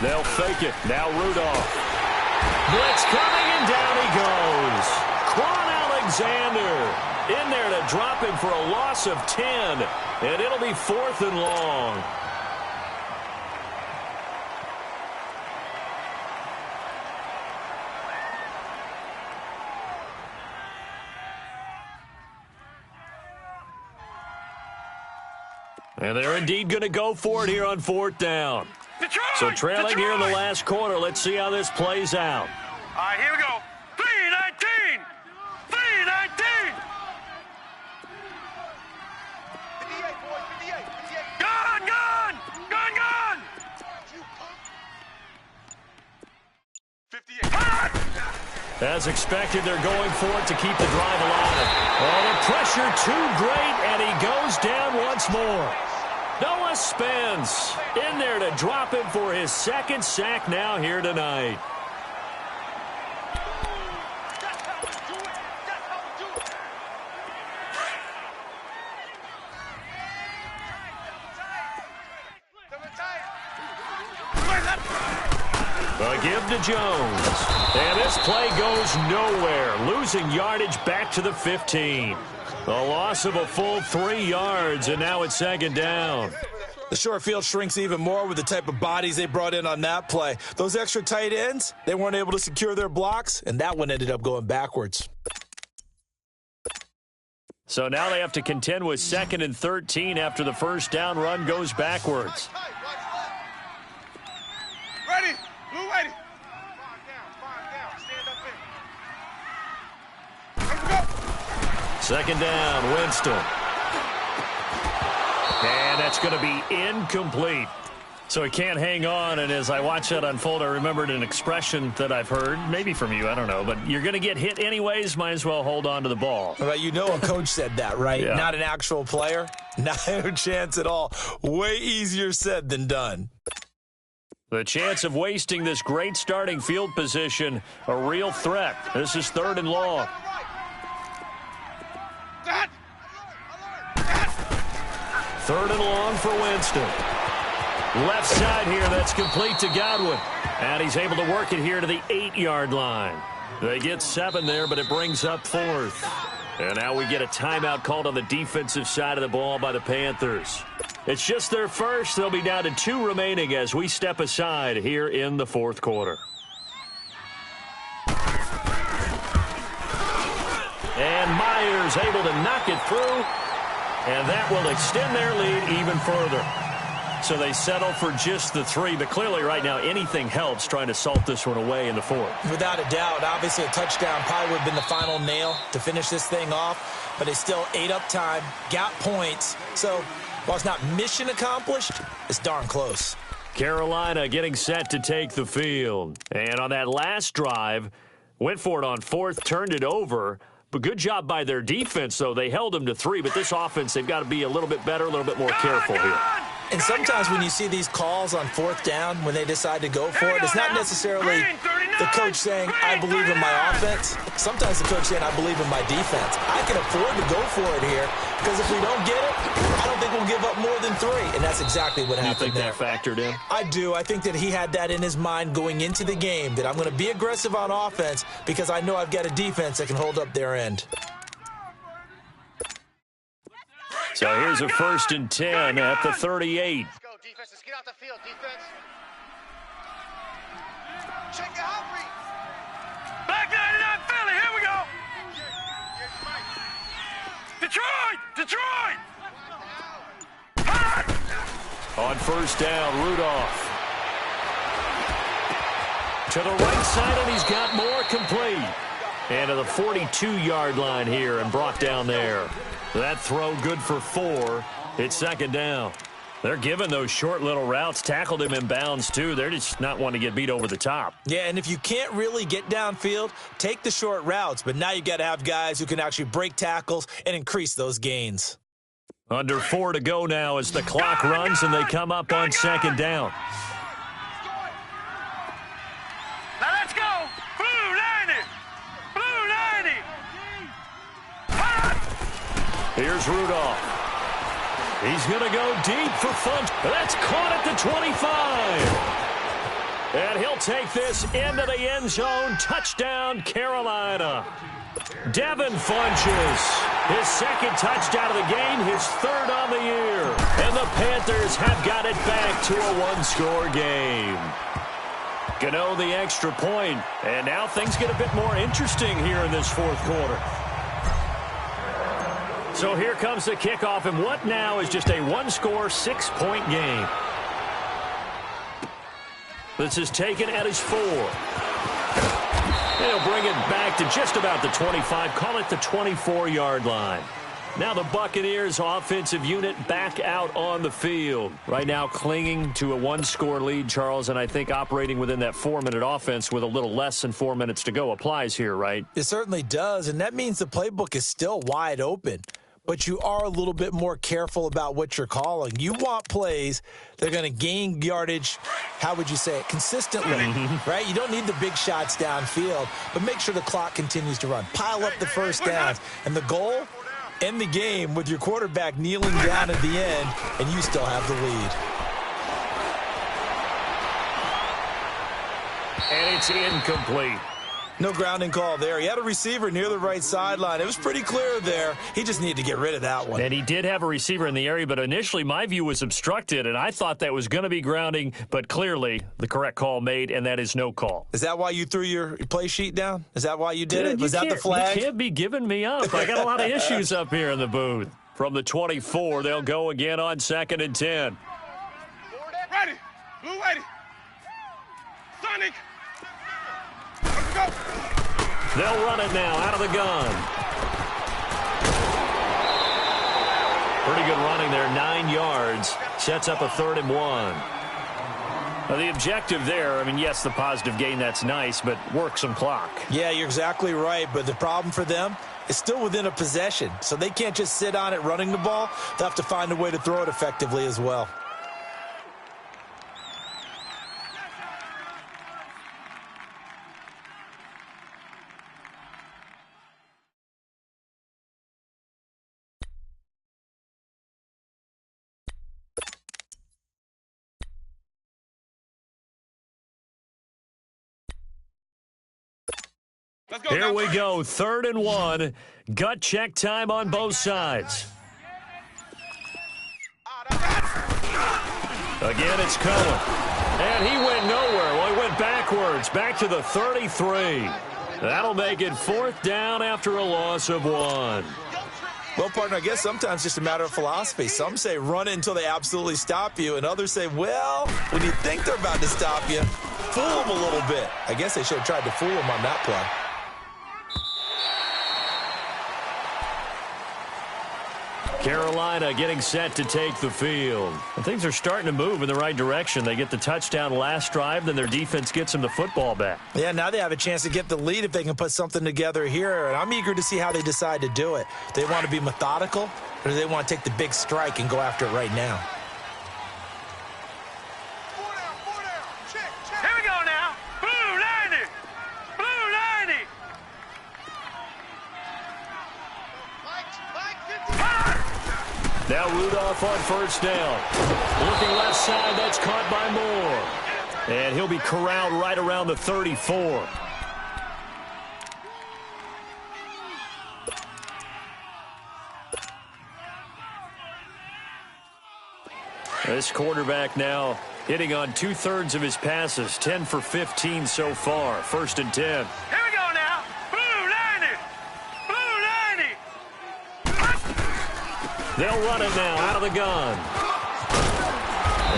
They'll fake it. Now Rudolph. Blitz coming, and down he goes. Quan Alexander in there to drop him for a loss of 10. And it'll be 4th and long. And they're indeed going to go for it here on 4th down. Detroit! So trailing here in the Detroit! last quarter. Let's see how this plays out. All right, here we go. 3-19. 3-19. 58, boys, 58, 58. Gun, gun, gun, gun. 58. As expected, they're going for it to keep the drive alive. Oh, the pressure too great, and he goes down once more. Noah Spence in there to drop him for his 2nd sack now here tonight. A give to Jones. And this play goes nowhere. Losing yardage back to the 15. A loss of a full 3 yards, and now it's second down. The short field shrinks even more with the type of bodies they brought in on that play. Those extra tight ends, they weren't able to secure their blocks, and that one ended up going backwards. So now they have to contend with 2nd and 13 after the first down run goes backwards. Ready? Blue ready. 5 down. Stand up in. Let's go. 2nd down, Winston. And that's going to be incomplete. So he can't hang on, and as I watch that unfold, I remembered an expression that I've heard, maybe from you, I don't know, but you're going to get hit anyways, might as well hold on to the ball. Well, you know a coach said that, right? Yeah. Not an actual player. No chance at all. Way easier said than done. The chance of wasting this great starting field position, a real threat. This is 3rd and long. 3rd and long for Winston. Left side here, that's complete to Godwin. And he's able to work it here to the 8-yard line. They get 7 there, but it brings up 4th. And now we get a timeout called on the defensive side of the ball by the Panthers. It's just their first. They'll be down to 2 remaining as we step aside here in the 4th quarter. And Myers able to knock it through. And that will extend their lead even further. So they settle for just the 3, but clearly right now anything helps trying to salt this one away in the 4th. Without a doubt, obviously a touchdown probably would have been the final nail to finish this thing off, but it's still ate up time, got points. So while it's not mission accomplished, it's darn close. Carolina getting set to take the field. And on that last drive, went for it on 4th, turned it over. But good job by their defense, though. They held them to 3, but this offense, they've got to be a little bit better, a little bit more careful here. And sometimes when you see these calls on 4th down, when they decide to go for it, it's not necessarily the coach saying, I believe in my offense. Sometimes the coach saying, I believe in my defense. I can afford to go for it here because if we don't get it, I don't think we'll give up more than 3. And that's exactly what happened there. You think that factored in? I do. I think that he had that in his mind going into the game, that I'm going to be aggressive on offense because I know I've got a defense that can hold up their end. So here's a 1st and 10 at the 38. Let's go, defense. Let's get out the field, defense. Check it out, Reed. Back 99 Philly. Here we go. Detroit! On 1st down, Rudolph. To the right side, and he's got more complete. And to the 42-yard line here and brought down there. That throw good for 4. It's 2nd down. They're giving those short little routes. Tackled him in bounds, too. They're just not wanting to get beat over the top. Yeah, and if you can't really get downfield, take the short routes. But now you got to have guys who can actually break tackles and increase those gains. Under 4 to go now as the clock runs and they come up on 2nd down. Now let's go. Blue 90. Here's Rudolph. He's going to go deep for fun. That's caught at the 25. And he'll take this into the end zone. Touchdown, Carolina. Devin Funches, his 2nd touchdown of the game, his 3rd on the year. And the Panthers have got it back to a 1-score game. Gano the extra point, and now things get a bit more interesting here in this 4th quarter. So here comes the kickoff, and what now is just a 1-score, 6-point game. This is taken at his 4. They'll bring it back to just about the 25, call it the 24-yard line. Now the Buccaneers offensive unit back out on the field. Right now clinging to a 1-score lead, Charles, and I think operating within that 4-minute offense with a little less than 4 minutes to go applies here, right? It certainly does, and that means the playbook is still wide open. But you are a little bit more careful about what you're calling. You want plays that are going to gain yardage, how would you say it, consistently, right? You don't need the big shots downfield, but make sure the clock continues to run. Pile up the first downs. And the goal, end the game with your quarterback kneeling down at the end, and you still have the lead. and it's incomplete. No grounding call there. He had a receiver near the right sideline. It was pretty clear there. He just needed to get rid of that one. And he did have a receiver in the area, but initially my view was obstructed, and I thought that was going to be grounding, but clearly the correct call made, and that is no call. Is that why you threw your play sheet down? Is that why you did it? Was that the flag? You can't be giving me up. I got a lot of issues up here in the booth. From the 24, they'll go again on 2nd and 10. Ready. Blue ready. Sonic. Let's go. They'll run it now out of the gun. Pretty good running there, 9 yards. Sets up a 3rd and 1. Now, the objective there, I mean, yes, the positive gain, that's nice, but work some clock. Yeah, you're exactly right, but the problem for them is still within a possession, so they can't just sit on it running the ball. They'll have to find a way to throw it effectively as well. Let's go. Here we go, 3rd and 1. Gut check time on both sides. Again, it's Cohen. And he went nowhere. Well, he went backwards, back to the 33. That'll make it 4th down after a loss of 1. Well, partner, I guess sometimes it's just a matter of philosophy. Some say run it until they absolutely stop you, and others say, well, when you think they're about to stop you, fool them a little bit. I guess they should have tried to fool them on that play. Carolina getting set to take the field. And things are starting to move in the right direction. They get the touchdown last drive, then their defense gets them the football back. Yeah, now they have a chance to get the lead if they can put something together here, and I'm eager to see how they decide to do it. Do they want to be methodical, or do they want to take the big strike and go after it right now? Here we go now. Blue 90. Blue 90. Now Rudolph on 1st down. Looking left side, that's caught by Moore. And he'll be corralled right around the 34. This quarterback now hitting on 2/3 of his passes, 10 for 15 so far. 1st and 10. Here we go now. Blue 90. Blue 90. They'll run it now out of the gun.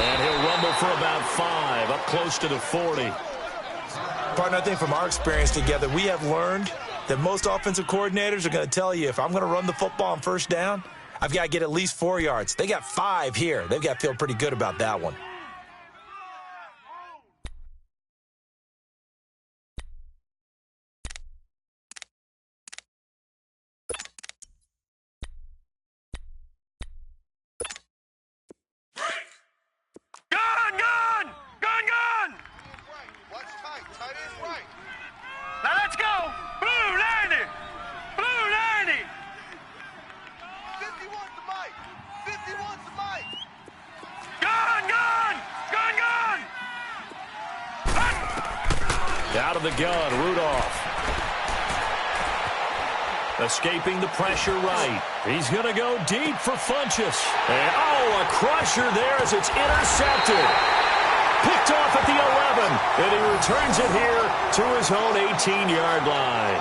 And he'll rumble for about 5, up close to the 40. Partner, I think from our experience together, we have learned that most offensive coordinators are going to tell you, if I'm going to run the football on 1st down, I've got to get at least 4 yards. They got 5 here. They've got to feel pretty good about that one. Now let's go! Blue 90! Blue 90! 51's the mic! 51's the mic! Gone! Gone! Gone! Gone! Out of the gun, Rudolph. Escaping the pressure right. He's going to go deep for Funchess. And, a crusher there as it's intercepted. Picked off at the 11, and he returns it here to his own 18-yard line.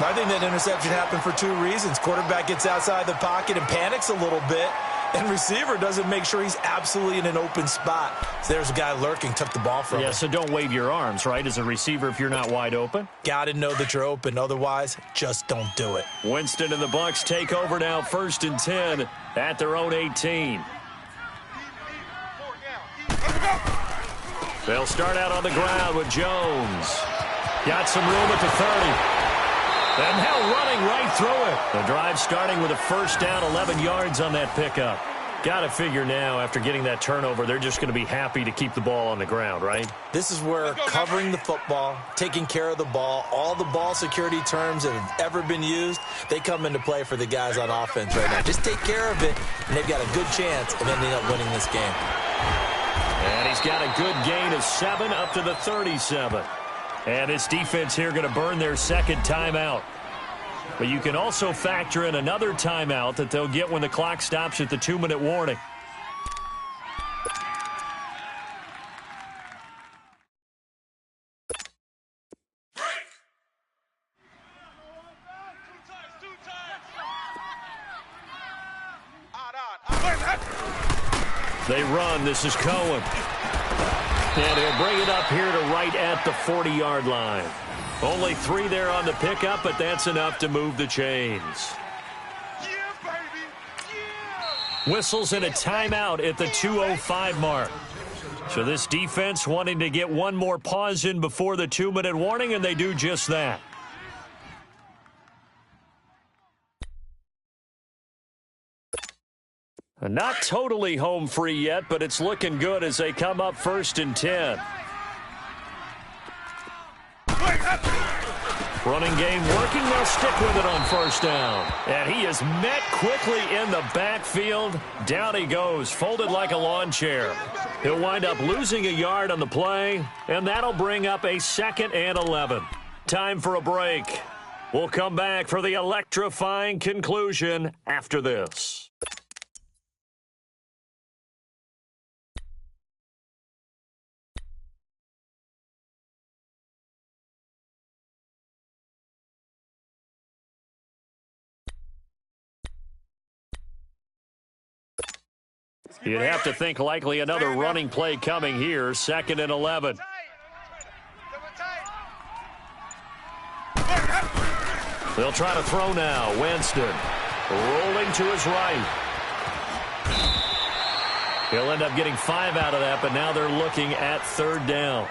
I think that interception happened for 2 reasons. Quarterback gets outside the pocket and panics a little bit, and receiver doesn't make sure he's absolutely in an open spot. So there's a guy lurking, took the ball from him. Yeah, so don't wave your arms, right, as a receiver if you're not wide open. Got to know that you're open. Otherwise, just don't do it. Winston and the Bucks take over now, 1st and 10 at their own 18. They'll start out on the ground with Jones. Got some room at the 30. And now running right through it. The drive starting with a 1st down, 11 yards on that pickup. Got to figure now, after getting that turnover, they're just going to be happy to keep the ball on the ground, right? This is where covering the football, taking care of the ball, all the ball security terms that have ever been used, they come into play for the guys on offense right now. Just take care of it, and they've got a good chance of ending up winning this game. And he's got a good gain of 7 up to the 37. And this defense here going to burn their second timeout. But you can also factor in another timeout that they'll get when the clock stops at the 2-minute warning. They run. This is Cohen. And he'll bring it up here to right at the 40-yard line. Only 3 there on the pickup, but that's enough to move the chains. Yeah, baby. Yeah. Whistles in a timeout at the 2:05 mark. So this defense wanting to get one more pause in before the 2-minute warning, and they do just that. Not totally home free yet, but it's looking good as they come up 1st and 10. Running game working. They'll stick with it on 1st down. And he is met quickly in the backfield. Down he goes, folded like a lawn chair. He'll wind up losing a yard on the play, and that'll bring up a 2nd and 11. Time for a break. We'll come back for the electrifying conclusion after this. You'd have to think likely another running play coming here. 2nd and 11. They'll try to throw now. Winston rolling to his right. He'll end up getting 5 out of that, but now they're looking at 3rd down.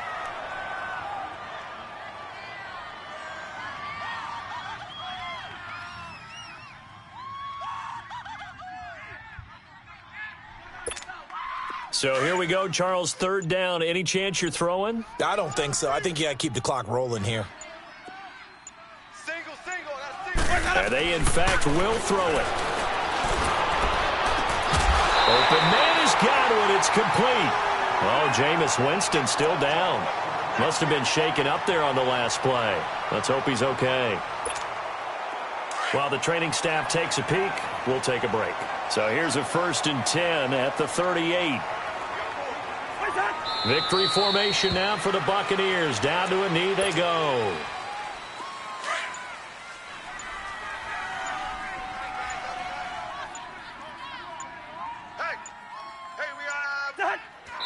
So here we go, Charles, 3rd down. Any chance you're throwing? I don't think so. I think you got to keep the clock rolling here. And they, in fact, will throw it. Open man has got it. It's complete. Oh, Jameis Winston still down. Must have been shaken up there on the last play. Let's hope he's okay. While the training staff takes a peek, we'll take a break. So here's a 1st and 10 at the 38. Victory formation now for the Buccaneers. Down to a knee they go.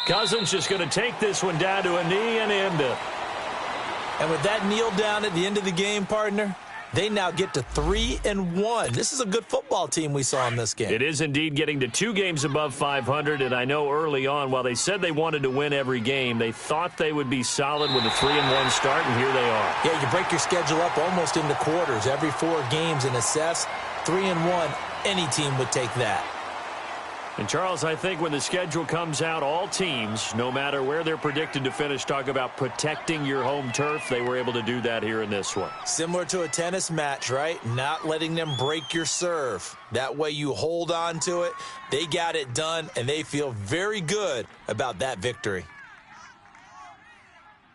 Cousins just going to take this one down to a knee and end it. And with that kneel down at the end of the game, partner, they now get to 3-1. This is a good football team we saw in this game. It is indeed getting to 2 games above 500, and I know early on, while they said they wanted to win every game, they thought they would be solid with a 3-1 start, and here they are. Yeah, you break your schedule up almost into quarters, every 4 games, and assess 3-1. Any team would take that. And, Charles, I think when the schedule comes out, all teams, no matter where they're predicted to finish, talk about protecting your home turf. They were able to do that here in this one. Similar to a tennis match, right? Not letting them break your serve. That way you hold on to it. They got it done, and they feel very good about that victory.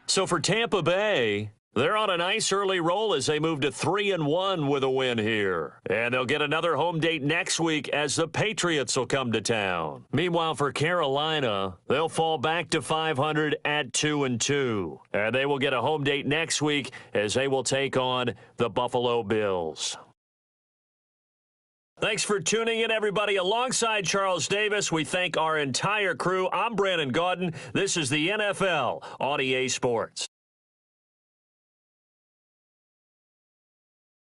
So for Tampa Bay, they're on a nice early roll as they move to 3-1 with a win here. And they'll get another home date next week as the Patriots will come to town. Meanwhile, for Carolina, they'll fall back to 500 at 2-2. And they will get a home date next week as they will take on the Buffalo Bills. Thanks for tuning in, everybody. Alongside Charles Davis, we thank our entire crew. I'm Brandon Gaudin. This is the NFL on EA Sports.